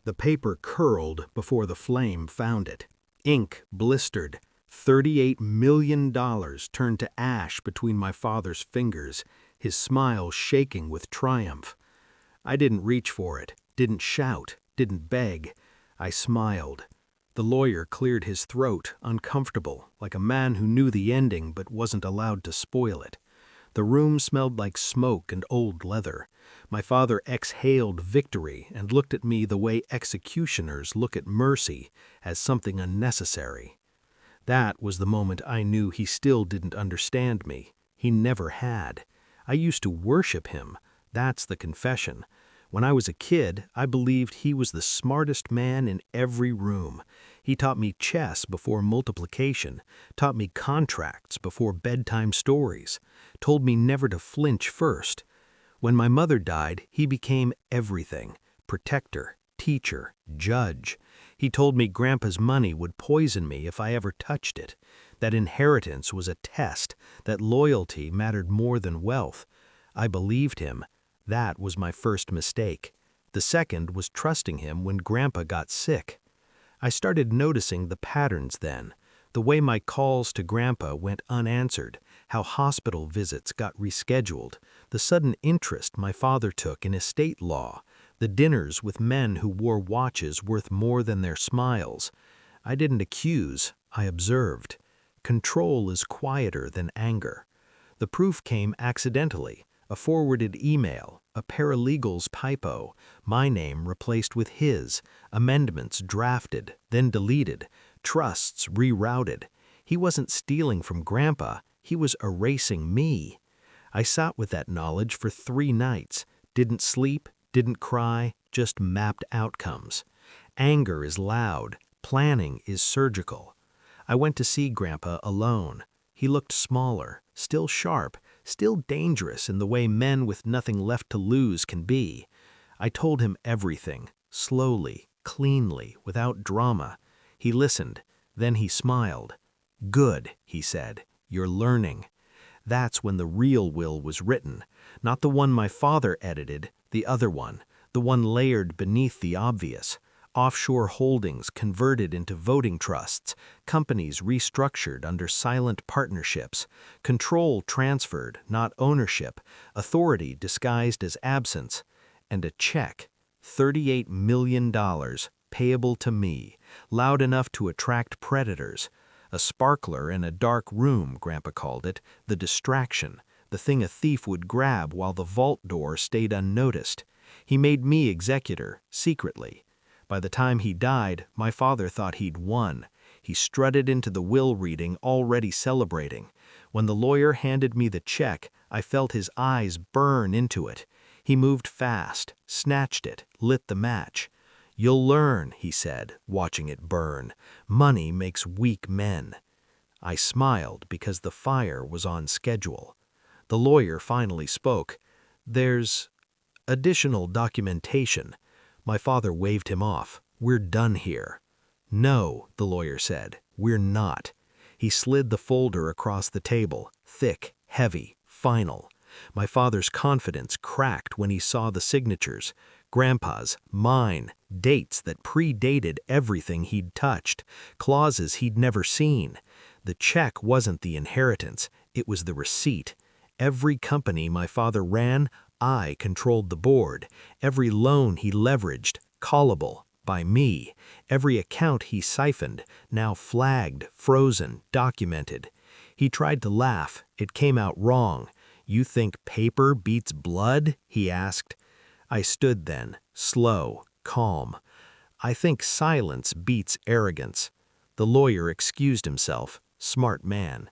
The paper curled before the flame found it. Ink blistered. $38 million turned to ash between my father's fingers, his smile shaking with triumph. I didn't reach for it, didn't shout, didn't beg. I smiled. The lawyer cleared his throat, uncomfortable, like a man who knew the ending but wasn't allowed to spoil it. The room smelled like smoke and old leather. My father exhaled victory and looked at me the way executioners look at mercy, as something unnecessary. That was the moment I knew he still didn't understand me. He never had. I used to worship him. That's the confession. When I was a kid, I believed he was the smartest man in every room. He taught me chess before multiplication, taught me contracts before bedtime stories, told me never to flinch first. When my mother died, he became everything: protector, teacher, judge. He told me Grandpa's money would poison me if I ever touched it, that inheritance was a test, that loyalty mattered more than wealth. I believed him. That was my first mistake. The second was trusting him when Grandpa got sick. I started noticing the patterns then, the way my calls to Grandpa went unanswered, how hospital visits got rescheduled, the sudden interest my father took in estate law, the dinners with men who wore watches worth more than their smiles. I didn't accuse, I observed. Control is quieter than anger. The proof came accidentally. A forwarded email, a paralegal's typo, my name replaced with his, amendments drafted, then deleted, trusts rerouted. He wasn't stealing from Grandpa, he was erasing me. I sat with that knowledge for 3 nights, didn't sleep, didn't cry, just mapped outcomes. Anger is loud, planning is surgical. I went to see Grandpa alone. He looked smaller, still sharp, still dangerous in the way men with nothing left to lose can be. I told him everything, slowly, cleanly, without drama. He listened, then he smiled. "Good," he said, "you're learning." That's when the real will was written, not the one my father edited, the other one, the one layered beneath the obvious. Offshore holdings converted into voting trusts, companies restructured under silent partnerships, control transferred, not ownership, authority disguised as absence, and a check, $38 million, payable to me, loud enough to attract predators. A sparkler in a dark room, Grandpa called it, the distraction, the thing a thief would grab while the vault door stayed unnoticed. He made me executor, secretly. By the time he died, my father thought he'd won. He strutted into the will reading already celebrating. When the lawyer handed me the check, I felt his eyes burn into it. He moved fast, snatched it, lit the match. "You'll learn," he said, watching it burn. "Money makes weak men." I smiled because the fire was on schedule. The lawyer finally spoke. "There's additional documentation." My father waved him off. "We're done here." "No," the lawyer said, "we're not." He slid the folder across the table, thick, heavy, final. My father's confidence cracked when he saw the signatures. Grandpa's, mine, dates that predated everything he'd touched, clauses he'd never seen. The check wasn't the inheritance, it was the receipt. Every company my father ran, I controlled the board. Every loan he leveraged, callable, by me. Every account he siphoned, now flagged, frozen, documented. He tried to laugh. It came out wrong. "You think paper beats blood?" he asked. I stood then, slow, calm. "I think silence beats arrogance." The lawyer excused himself. Smart man.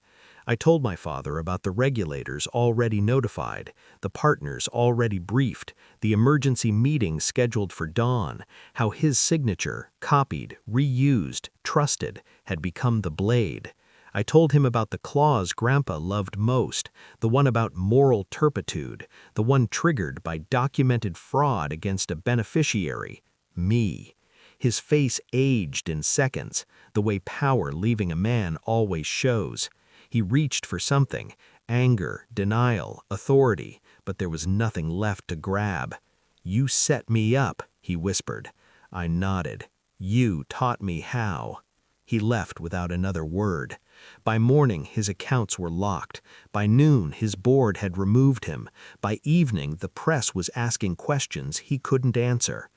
I told my father about the regulators already notified, the partners already briefed, the emergency meeting scheduled for dawn, how his signature, copied, reused, trusted, had become the blade. I told him about the clause Grandpa loved most, the one about moral turpitude, the one triggered by documented fraud against a beneficiary, me. His face aged in seconds, the way power leaving a man always shows. He reached for something, anger, denial, authority, but there was nothing left to grab. "You set me up," he whispered. I nodded. You taught me how. He left without another word. By morning, his accounts were locked. By noon, his board had removed him. By evening, the press was asking questions he couldn't answer.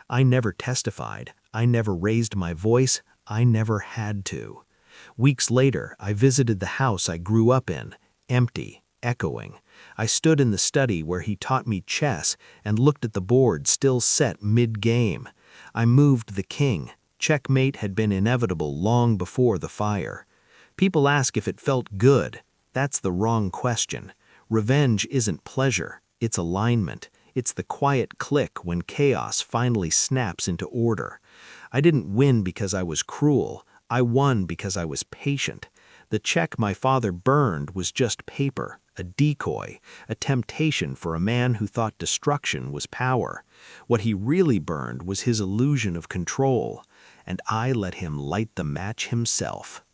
I never testified. I never raised my voice. I never had to. Weeks later, I visited the house I grew up in, empty, echoing. I stood in the study where he taught me chess and looked at the board still set mid-game. I moved the king. Checkmate had been inevitable long before the fire. People ask if it felt good. That's the wrong question. Revenge isn't pleasure, it's alignment. It's the quiet click when chaos finally snaps into order. I didn't win because I was cruel. I won because I was patient. The check my father burned was just paper, a decoy, a temptation for a man who thought destruction was power. What he really burned was his illusion of control, and I let him light the match himself.